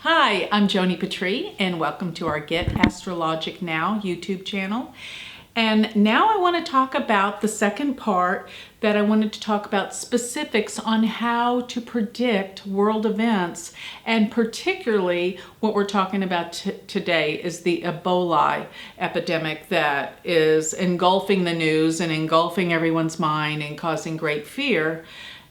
Hi, I'm Joni Patry, and welcome to our Get Astrologic Now YouTube channel. And now I want to talk about the second part that I wanted to talk about specifics on how to predict world events, and particularly what we're talking about today is the Ebola epidemic that is engulfing the news and engulfing everyone's mind and causing great fear.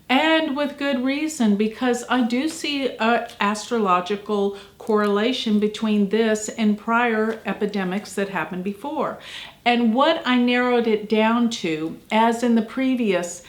And with good reason, because I do see an astrological correlation between this and prior epidemics that happened before. And what I narrowed it down to, as in the previous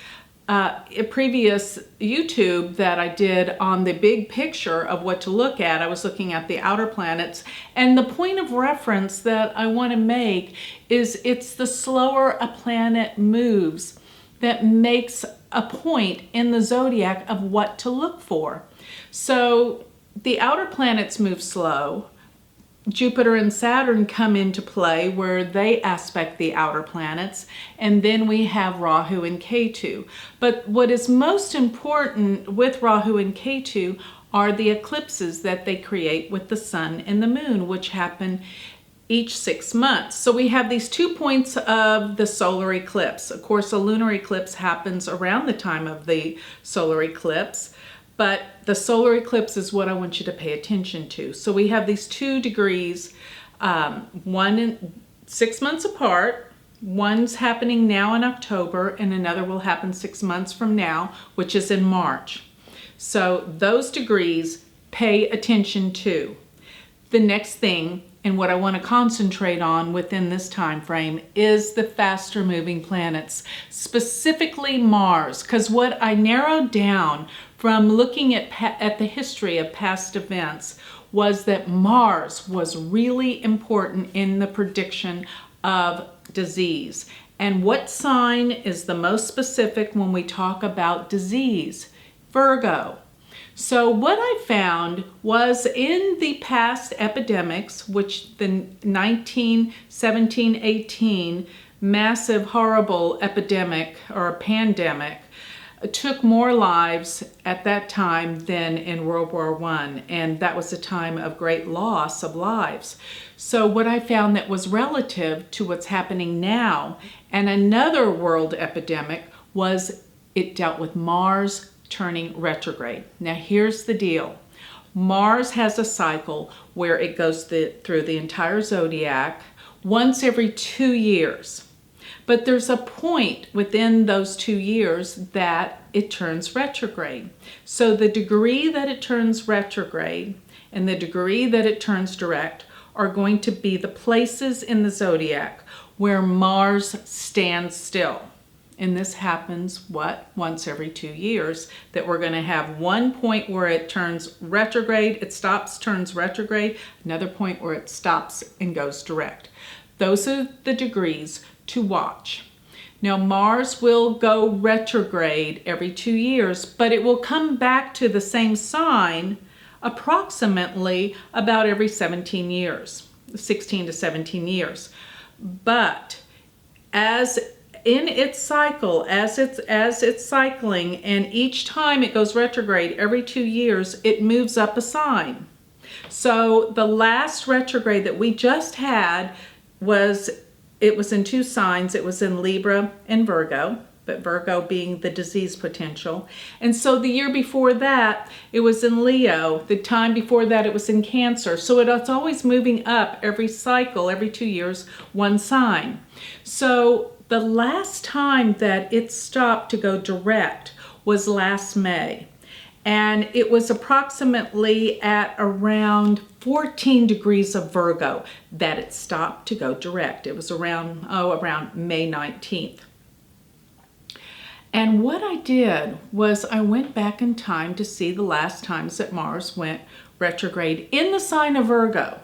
YouTube that I did on the big picture of what to look at, I was looking at the outer planets. And the point of reference that I want to make is it's the slower a planet moves that makes a point in the zodiac of what to look for. So the outer planets move slow. Jupiter and Saturn come into play where they aspect the outer planets, and then we have Rahu and Ketu. But what is most important with Rahu and Ketu are the eclipses that they create with the sun and the moon, which happen each 6 months. So we have these 2 points of the solar eclipse. Of course, a lunar eclipse happens around the time of the solar eclipse, but the solar eclipse is what I want you to pay attention to. So we have these 2 degrees, one in 6 months apart. One's happening now in October, and another will happen 6 months from now, which is in March. So those degrees, pay attention to. The next thing, and what I want to concentrate on within this time frame, is the faster moving planets, specifically Mars, because what I narrowed down from looking at the history of past events was that Mars was really important in the prediction of disease. And what sign is the most specific when we talk about disease? Virgo. So what I found was in the past epidemics, which the 1917-18 massive horrible epidemic or pandemic took more lives at that time than in World War I, and that was a time of great loss of lives. So what I found that was relative to what's happening now and another world epidemic was it dealt with Mars turning retrograde. Now here's the deal. Mars has a cycle where it goes through the entire zodiac once every 2 years. But there's a point within those 2 years that it turns retrograde. So the degree that it turns retrograde and the degree that it turns direct are going to be the places in the zodiac where Mars stands still. And this happens, once every 2 years, that we're going to have one point where it turns retrograde, it stops, turns retrograde, another point where it stops and goes direct. Those are the degrees to watch. Now, Mars will go retrograde every 2 years, but it will come back to the same sign approximately about every 17 years, 16 to 17 years. But as in its cycle, as it's cycling, and each time it goes retrograde every 2 years, it moves up a sign. So the last retrograde that we just had was in 2 signs. It was in Libra and Virgo, but Virgo being the disease potential. And so the year before that, it was in Leo. The time before that, it was in Cancer. So it's always moving up every cycle, every 2 years, one sign. So the last time that it stopped to go direct was last May. And it was approximately at around 14 degrees of Virgo that it stopped to go direct. It was around May 19th. And what I did was I went back in time to see the last times that Mars went retrograde in the sign of Virgo.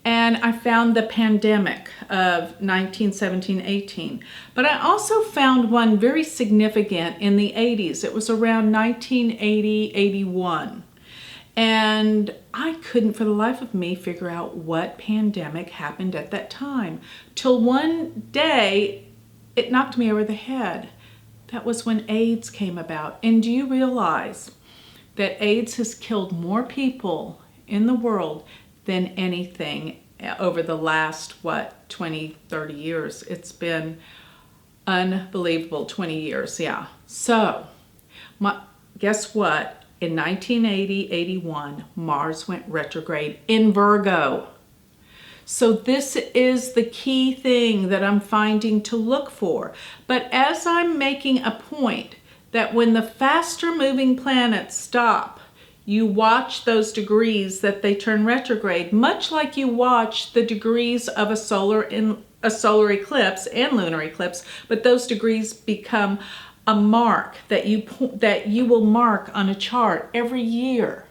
And I found the pandemic of 1917-18. But I also found one very significant in the 80s. It was around 1980-81. And I couldn't for the life of me figure out what pandemic happened at that time. Till one day, it knocked me over the head. That was when AIDS came about. And do you realize that AIDS has killed more people in the world than anything over the last, 20, 30 years. It's been unbelievable, 20 years, yeah. So, guess what? In 1980-81, Mars went retrograde in Virgo. So this is the key thing that I'm finding to look for. But as I'm making a point that when the faster moving planets stop, you watch those degrees that they turn retrograde, much like you watch the degrees of a solar eclipse and lunar eclipse, but those degrees become a mark that you will mark on a chart every year.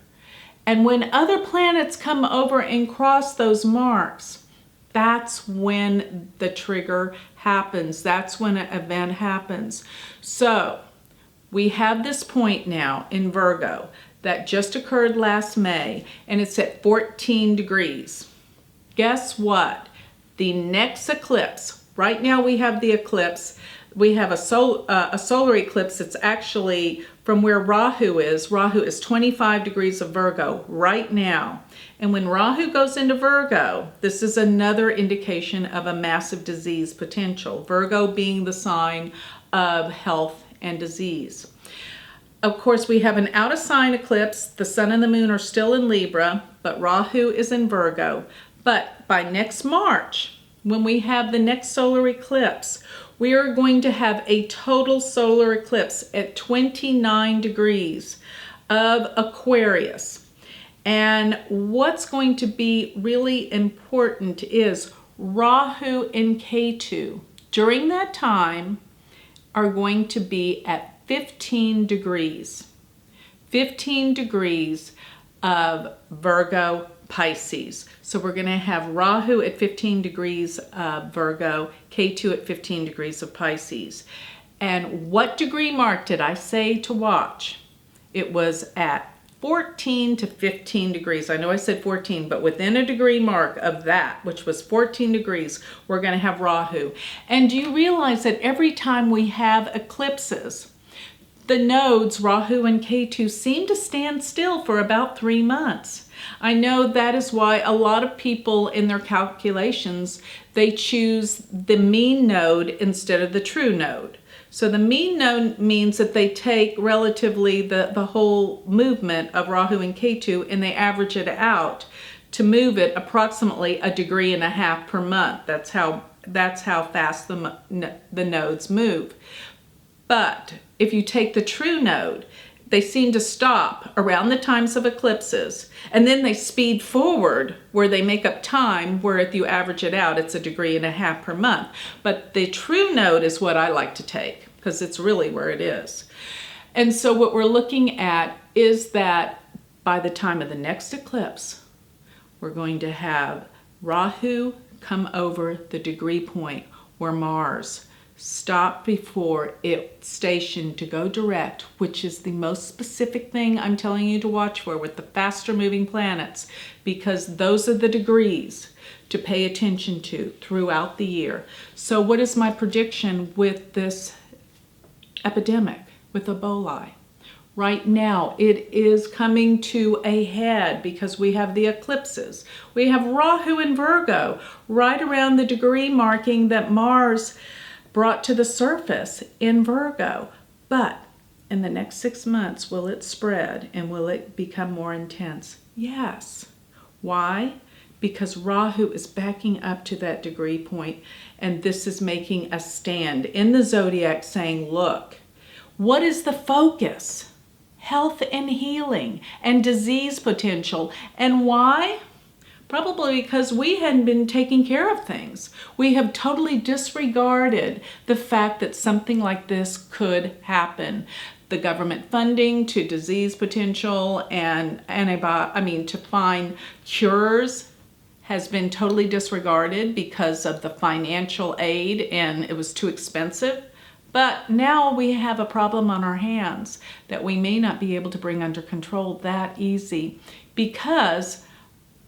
And when other planets come over and cross those marks, that's when the trigger happens. That's when an event happens. So we have this point now in Virgo that just occurred last May, and it's at 14 degrees. Guess what? The next eclipse, right now we have the eclipse. We have a solar eclipse. It's actually from where Rahu is. Rahu is 25 degrees of Virgo right now. And when Rahu goes into Virgo, this is another indication of a massive disease potential. Virgo being the sign of health and disease. Of course, we have an out of sign eclipse. The sun and the moon are still in Libra, but Rahu is in Virgo. But by next March, when we have the next solar eclipse, we are going to have a total solar eclipse at 29 degrees of Aquarius. And what's going to be really important is Rahu and Ketu during that time are going to be at 15 degrees. 15 degrees of Virgo Pisces. So we're going to have Rahu at 15 degrees of Virgo, Ketu at 15 degrees of Pisces. And what degree mark did I say to watch? It was at 14 to 15 degrees. I know I said 14, but within a degree mark of that, which was 14 degrees, we're going to have Rahu. And do you realize that every time we have eclipses, the nodes, Rahu and Ketu, seem to stand still for about 3 months? I know that is why a lot of people in their calculations, they choose the mean node instead of the true node. So the mean node means that they take relatively the whole movement of Rahu and Ketu and they average it out to move it approximately 1.5 degrees per month. That's how fast the nodes move. But if you take the true node, they seem to stop around the times of eclipses, and then they speed forward where they make up time, where if you average it out, it's 1.5 degrees per month. But the true node is what I like to take, because it's really where it is. And so what we're looking at is that by the time of the next eclipse, we're going to have Rahu come over the degree point where Mars stop before it's stationed to go direct, which is the most specific thing I'm telling you to watch for with the faster moving planets, because those are the degrees to pay attention to throughout the year. So what is my prediction with this epidemic, with Ebola? Right now, it is coming to a head because we have the eclipses. We have Rahu in Virgo right around the degree marking that Mars brought to the surface in Virgo. But in the next 6 months, will it spread and will it become more intense? Yes. Why? Because Rahu is backing up to that degree point, and this is making a stand in the zodiac saying, look, what is the focus? Health and healing and disease potential. And why? Probably because we hadn't been taking care of things. We have totally disregarded the fact that something like this could happen. The government funding to disease potential and to find cures has been totally disregarded because of the financial aid, and it was too expensive. But now we have a problem on our hands that we may not be able to bring under control that easy because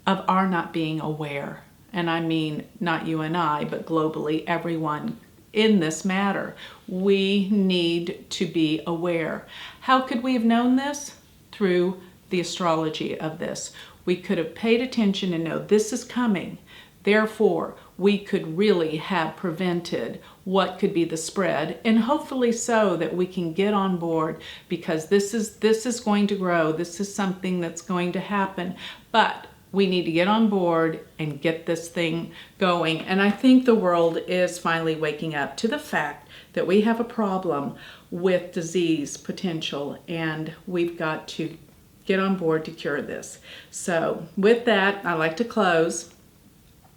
of our not being aware. And I mean, not you and I, but globally, everyone in this matter. We need to be aware. How could we have known this? Through the astrology of this. We could have paid attention and know this is coming. Therefore, we could really have prevented what could be the spread, and hopefully so that we can get on board, because this is going to grow. This is something that's going to happen, but we need to get on board and get this thing going. And I think the world is finally waking up to the fact that we have a problem with disease potential, and we've got to get on board to cure this. So with that, I like to close.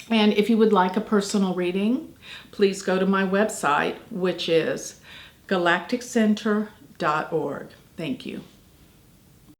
And if you would like a personal reading, please go to my website, which is galacticcenter.org. Thank you.